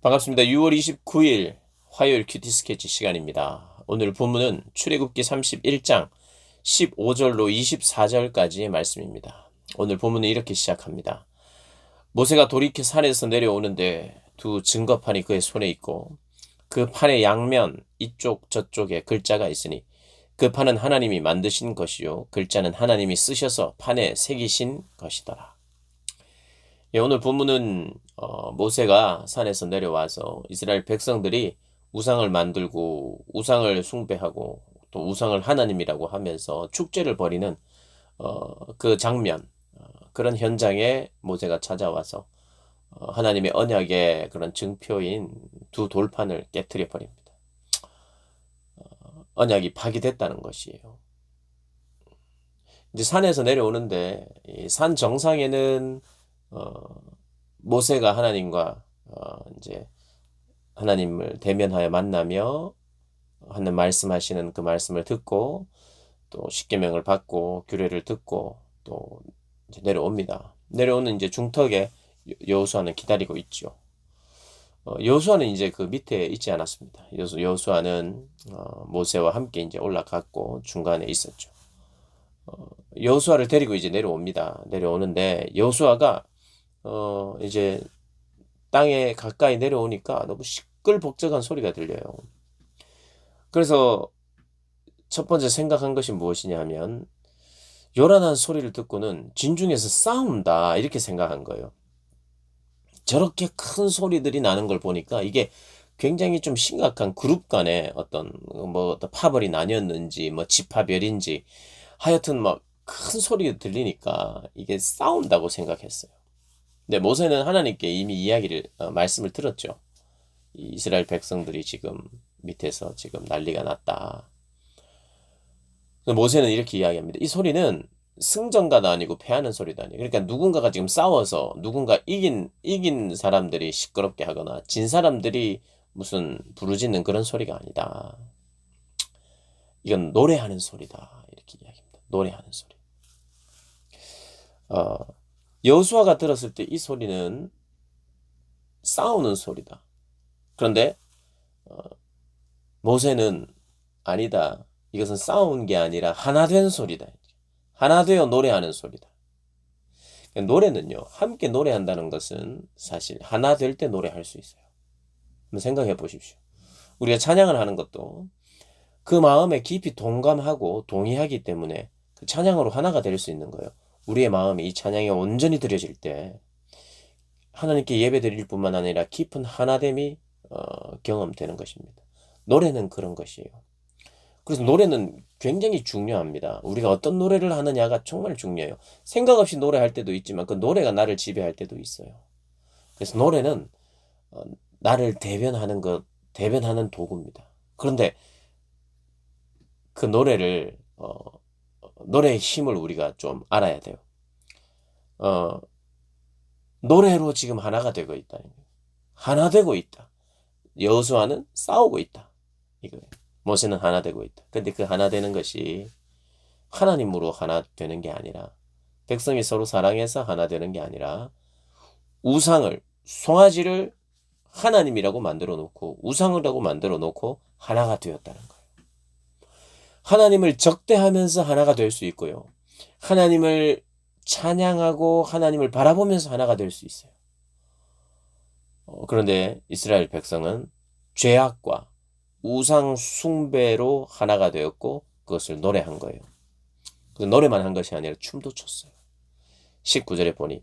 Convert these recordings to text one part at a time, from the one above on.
반갑습니다. 6월 29일 화요일 큐티 스케치 시간입니다. 오늘 본문은 출애굽기 31장 15절로 24절까지의 말씀입니다. 오늘 본문은 이렇게 시작합니다. 모세가 돌이켜 산에서 내려오는데 두 증거판이 그의 손에 있고 그 판의 양면 이쪽 저쪽에 글자가 있으니 그 판은 하나님이 만드신 것이요 글자는 하나님이 쓰셔서 판에 새기신 것이더라. 예, 오늘 본문은 모세가 산에서 내려와서 이스라엘 백성들이 우상을 만들고 우상을 숭배하고 또 우상을 하나님이라고 하면서 축제를 벌이는 그 장면, 그런 현장에 모세가 찾아와서 하나님의 언약의 그런 증표인 두 돌판을 깨뜨려 버립니다. 언약이 파기됐다는 것이에요. 이제 산에서 내려오는데 이 산 정상에는 어, 모세가 하나님과 이제 하나님을 대면하여 만나며 하는 말씀하시는 그 말씀을 듣고 또 십계명을 받고 규례를 듣고 또 이제 내려옵니다. 내려오는 이제 중턱에 여호수아는 기다리고 있죠. 여호수아는 이제 그 밑에 있지 않았습니다. 여호수아는 모세와 함께 이제 올라갔고 중간에 있었죠. 여호수아를 데리고 이제 내려옵니다. 내려오는데 여호수아가 이제 땅에 가까이 내려오니까 너무 시끌벅적한 소리가 들려요. 그래서 첫 번째 생각한 것이 무엇이냐 하면 요란한 소리를 듣고는 진중에서 싸운다 이렇게 생각한 거예요. 저렇게 큰 소리들이 나는 걸 보니까 이게 굉장히 좀 심각한 그룹 간의 어떤 파벌이 나뉘었는지 지파별인지 하여튼 막 큰 소리가 들리니까 이게 싸운다고 생각했어요. 근데 모세는 하나님께 이미 말씀을 들었죠. 이스라엘 백성들이 지금 밑에서 지금 난리가 났다. 모세는 이렇게 이야기합니다. 이 소리는 승전가도 아니고 패하는 소리도 아니에요. 그러니까 누군가가 지금 싸워서 누군가 이긴 사람들이 시끄럽게 하거나 진 사람들이 무슨 부르짖는 그런 소리가 아니다. 이건 노래하는 소리다. 이렇게 이야기합니다. 노래하는 소리. 여호수아가 들었을 때 이 소리는 싸우는 소리다. 그런데 모세는 아니다. 이것은 싸운 게 아니라 하나 된 소리다. 하나 되어 노래하는 소리다. 노래는요, 함께 노래한다는 것은 사실 하나 될 때 노래할 수 있어요. 한번 생각해 보십시오. 우리가 찬양을 하는 것도 그 마음에 깊이 동감하고 동의하기 때문에 그 찬양으로 하나가 될 수 있는 거예요. 우리의 마음이 이 찬양에 온전히 들여질 때 하나님께 예배드릴 뿐만 아니라 깊은 하나됨이 경험되는 것입니다. 노래는 그런 것이에요. 그래서 노래는 굉장히 중요합니다. 우리가 어떤 노래를 하느냐가 정말 중요해요. 생각 없이 노래할 때도 있지만 그 노래가 나를 지배할 때도 있어요. 그래서 노래는 나를 대변하는 도구입니다. 그런데 그 노래의 힘을 우리가 좀 알아야 돼요. 노래로 지금 하나가 되고 있다. 하나 되고 있다. 여호수아는 싸우고 있다. 이거예요. 모세는 하나 되고 있다. 근데 그 하나 되는 것이 하나님으로 하나 되는 게 아니라 백성이 서로 사랑해서 하나 되는 게 아니라 송아지를 하나님이라고 만들어 놓고 우상이라고 만들어 놓고 하나가 되었다는 거예요. 하나님을 적대하면서 하나가 될 수 있고요. 하나님을 찬양하고 하나님을 바라보면서 하나가 될 수 있어요. 그런데 이스라엘 백성은 죄악과 우상 숭배로 하나가 되었고 그것을 노래한 거예요. 노래만 한 것이 아니라 춤도 췄어요. 19절에 보니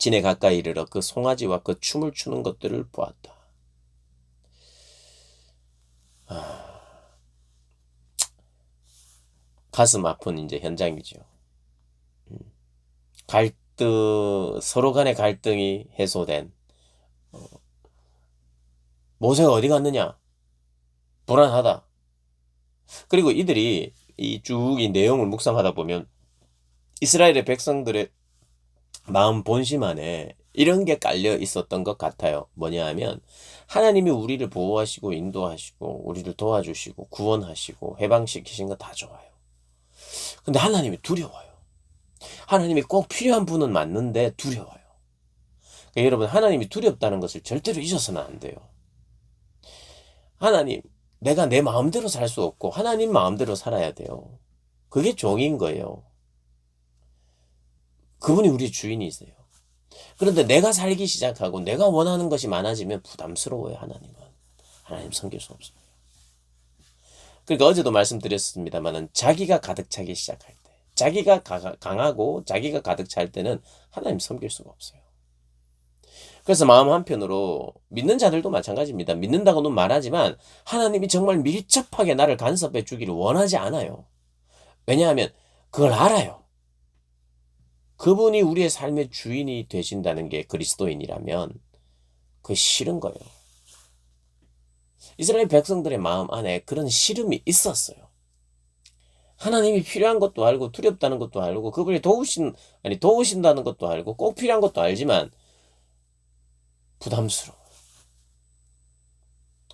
진에 가까이 이르러 그 송아지와 그 춤을 추는 것들을 보았다. 가슴 아픈 이제 현장이죠. 서로 간의 갈등이 해소된 모세가 어디 갔느냐? 불안하다. 그리고 이들이 이 내용을 묵상하다 보면 이스라엘의 백성들의 마음 본심 안에 이런 게 깔려 있었던 것 같아요. 뭐냐 하면 하나님이 우리를 보호하시고 인도하시고 우리를 도와주시고 구원하시고 해방시키신 거 다 좋아요. 근데 하나님이 두려워요. 하나님이 꼭 필요한 분은 맞는데 두려워요. 그러니까 여러분, 하나님이 두렵다는 것을 절대로 잊어서는 안 돼요. 하나님, 내가 내 마음대로 살 수 없고 하나님 마음대로 살아야 돼요. 그게 종인 거예요. 그분이 우리 주인이세요. 그런데 내가 살기 시작하고 내가 원하는 것이 많아지면 부담스러워요, 하나님은. 하나님 섬길 수 없어요. 그러니까 어제도 말씀드렸습니다만은 자기가 가득 차기 시작할 때, 자기가 강하고 자기가 가득 찰 때는 하나님 섬길 수가 없어요. 그래서 마음 한편으로 믿는 자들도 마찬가지입니다. 믿는다고는 말하지만 하나님이 정말 밀접하게 나를 간섭해 주기를 원하지 않아요. 왜냐하면 그걸 알아요. 그분이 우리의 삶의 주인이 되신다는 게 그리스도인이라면 그게 싫은 거예요. 이스라엘 백성들의 마음 안에 그런 싫음이 있었어요. 하나님이 필요한 것도 알고 두렵다는 것도 알고 그분이 도우신다는 것도 알고 꼭 필요한 것도 알지만 부담스러워.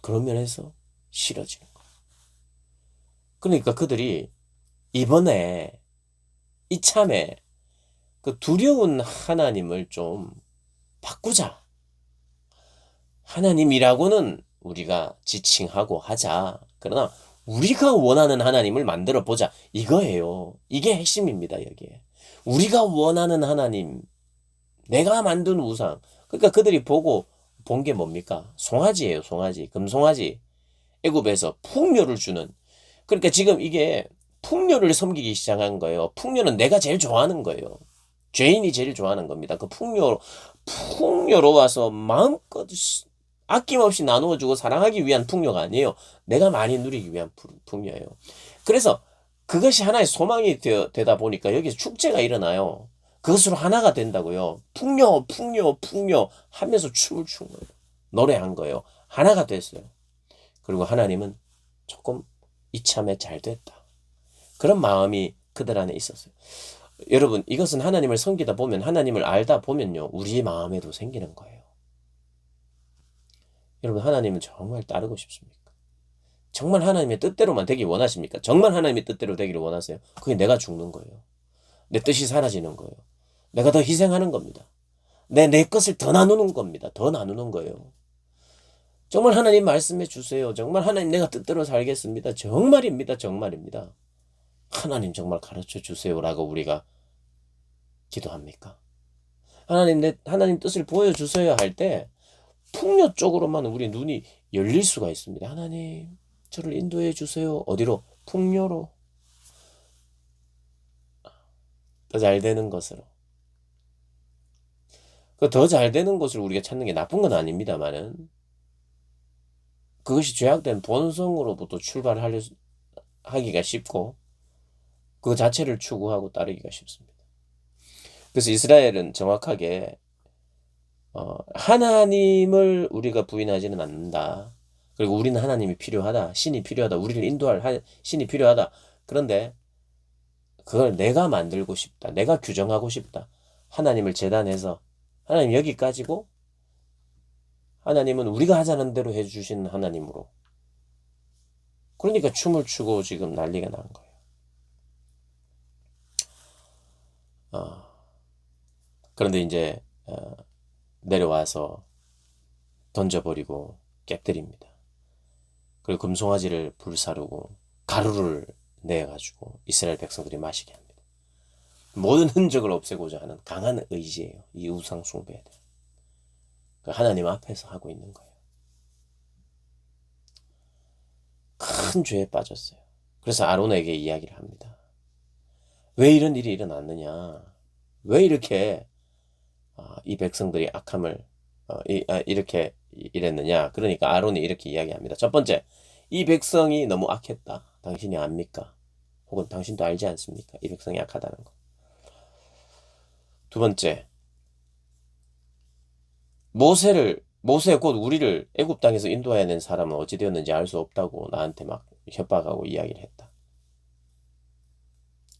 그런 면에서 싫어지는 거예요. 그러니까 그들이 이번에 이참에 그 두려운 하나님을 좀 바꾸자. 하나님이라고는 우리가 지칭하고 하자. 그러나 우리가 원하는 하나님을 만들어 보자. 이거예요. 이게 핵심입니다, 여기에. 우리가 원하는 하나님, 내가 만든 우상. 그러니까 그들이 보고 본 게 뭡니까? 송아지예요, 송아지. 금송아지. 애굽에서 풍요를 주는. 그러니까 지금 이게 풍요를 섬기기 시작한 거예요. 풍요는 내가 제일 좋아하는 거예요. 죄인이 제일 좋아하는 겁니다. 그 풍요로 와서 마음껏 아낌없이 나누어주고 사랑하기 위한 풍요가 아니에요. 내가 많이 누리기 위한 풍요예요. 그래서 그것이 하나의 소망이 되다 보니까 여기서 축제가 일어나요. 그것으로 하나가 된다고요. 풍요 하면서 춤을 춘 거예요. 노래한 거예요. 하나가 됐어요. 그리고 하나님은 조금 이참에 잘 됐다. 그런 마음이 그들 안에 있었어요. 여러분, 이것은 하나님을 섬기다 보면, 하나님을 알다 보면요, 우리의 마음에도 생기는 거예요. 여러분, 하나님은 정말 따르고 싶습니까? 정말 하나님의 뜻대로만 되길 원하십니까? 정말 하나님의 뜻대로 되기를 원하세요? 그게 내가 죽는 거예요. 내 뜻이 사라지는 거예요. 내가 더 희생하는 겁니다. 내 것을 더 나누는 겁니다. 더 나누는 거예요. 정말 하나님 말씀해 주세요. 정말 하나님 내가 뜻대로 살겠습니다. 정말입니다. 정말입니다. 하나님 정말 가르쳐 주세요라고 우리가 기도합니까? 하나님 뜻을 보여주세요 할 때 풍요 쪽으로만 우리 눈이 열릴 수가 있습니다. 하나님, 저를 인도해 주세요. 어디로? 풍요로. 더 잘 되는 것으로. 그 더 잘 되는 것을 우리가 찾는 게 나쁜 건 아닙니다만은 그것이 죄악된 본성으로부터 출발하기가 쉽고 그 자체를 추구하고 따르기가 쉽습니다. 그래서 이스라엘은 정확하게 하나님을 우리가 부인하지는 않는다. 그리고 우리는 하나님이 필요하다. 신이 필요하다. 우리를 인도할 신이 필요하다. 그런데 그걸 내가 만들고 싶다. 내가 규정하고 싶다. 하나님을 재단해서 하나님 여기까지고 하나님은 우리가 하자는 대로 해주신 하나님으로. 그러니까 춤을 추고 지금 난리가 난 거예요. 그런데 이제 내려와서 던져버리고 깨뜨립니다. 그리고 금송아지를 불사르고 가루를 내가지고 이스라엘 백성들이 마시게 합니다. 모든 흔적을 없애고자 하는 강한 의지예요. 이 우상 숭배에 대한. 하나님 앞에서 하고 있는 거예요. 큰 죄에 빠졌어요. 그래서 아론에게 이야기를 합니다. 왜 이런 일이 일어났느냐? 왜 이렇게 이 백성들이 악함을 이렇게 이랬느냐? 그러니까 아론이 이렇게 이야기합니다. 첫 번째, 이 백성이 너무 악했다. 당신이 압니까? 혹은 당신도 알지 않습니까? 이 백성이 악하다는 거. 두 번째, 모세 곧 우리를 애굽 땅에서 인도해야 낸 사람은 어찌 되었는지 알 수 없다고 나한테 막 협박하고 이야기를 했다.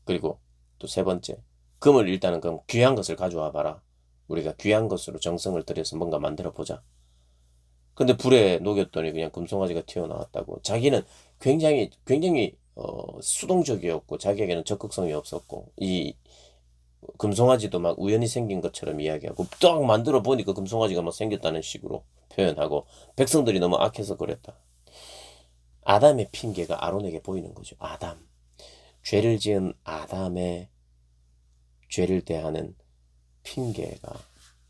그리고 또 세 번째, 금을 일단은 그럼 귀한 것을 가져와 봐라. 우리가 귀한 것으로 정성을 들여서 뭔가 만들어 보자. 근데 불에 녹였더니 그냥 금송아지가 튀어나왔다고. 자기는 굉장히 수동적이었고 자기에게는 적극성이 없었고 금송아지도 막 우연히 생긴 것처럼 이야기하고 딱 만들어 보니까 금송아지가 막 생겼다는 식으로 표현하고 백성들이 너무 악해서 그랬다. 아담의 핑계가 아론에게 보이는 거죠. 아담. 죄를 지은 아담의 죄를 대하는 핑계가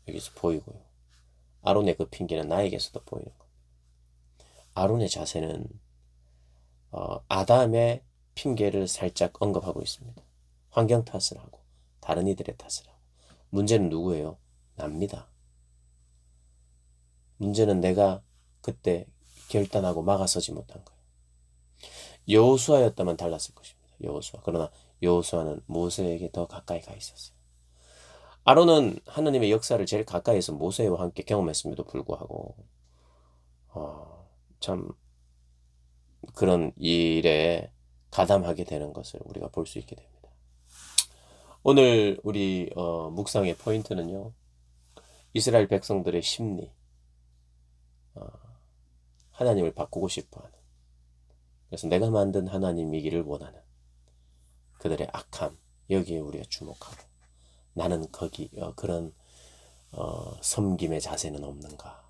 여기서 보이고요. 아론의 그 핑계는 나에게서도 보이는 겁니다. 아론의 자세는 아담의 핑계를 살짝 언급하고 있습니다. 환경 탓을 하고 다른 이들의 탓을 하고. 문제는 누구예요? 납니다. 문제는 내가 그때 결단하고 막아서지 못한 거예요. 여호수아였다면 달랐을 것입니다. 여호수아. 그러나 여호수아는 모세에게 더 가까이 가 있었어요. 아론은 하나님의 역사를 제일 가까이에서 모세와 함께 경험했음에도 불구하고 참 그런 일에 가담하게 되는 것을 우리가 볼 수 있게 됩니다. 오늘 우리 묵상의 포인트는요. 이스라엘 백성들의 심리, 하나님을 바꾸고 싶어하는, 그래서 내가 만든 하나님이기를 원하는 그들의 악함, 여기에 우리가 주목하고 나는 거기 그런 섬김의 자세는 없는가.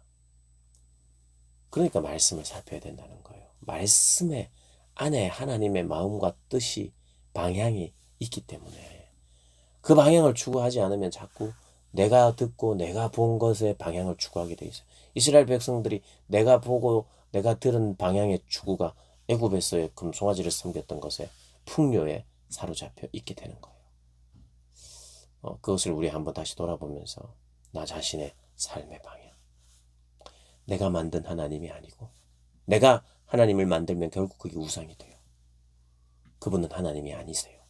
그러니까 말씀을 살펴야 된다는 거예요. 말씀의 안에 하나님의 마음과 뜻이, 방향이 있기 때문에 그 방향을 추구하지 않으면 자꾸 내가 듣고 내가 본 것의 방향을 추구하게 돼 있어요. 이스라엘 백성들이 내가 보고 내가 들은 방향의 추구가 애굽에서의 금송아지를 섬겼던 것에 풍요에 사로잡혀 있게 되는 거예요. 그것을 우리 한번 다시 돌아보면서 나 자신의 삶의 방향, 내가 만든 하나님이 아니고 내가 하나님을 만들면 결국 그게 우상이 돼요. 그분은 하나님이 아니세요.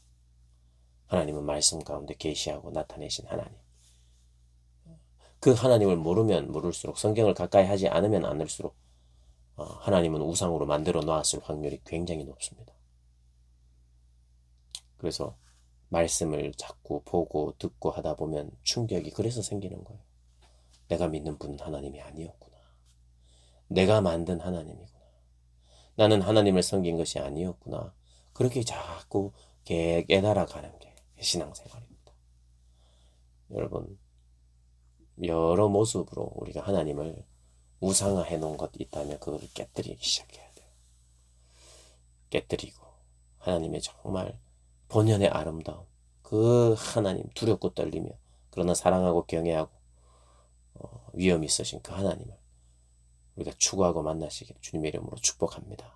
하나님은 말씀 가운데 계시하고 나타내신 하나님. 그 하나님을 모르면 모를수록, 성경을 가까이 하지 않으면 않을수록 하나님은 우상으로 만들어 놨을 확률이 굉장히 높습니다. 그래서 말씀을 자꾸 보고 듣고 하다 보면 충격이 그래서 생기는 거예요. 내가 믿는 분은 하나님이 아니었구나. 내가 만든 하나님이구나. 나는 하나님을 섬긴 것이 아니었구나. 그렇게 자꾸 깨달아가는 게 신앙생활입니다. 여러분, 여러 모습으로 우리가 하나님을 우상화해 놓은 것 있다면 그거를 깨뜨리기 시작해야 돼요. 깨뜨리고 하나님의 정말 본연의 아름다움, 그 하나님, 두렵고 떨리며 그러나 사랑하고 경외하고 위엄이 있으신 그 하나님을 우리가 추구하고 만나시기를 주님의 이름으로 축복합니다.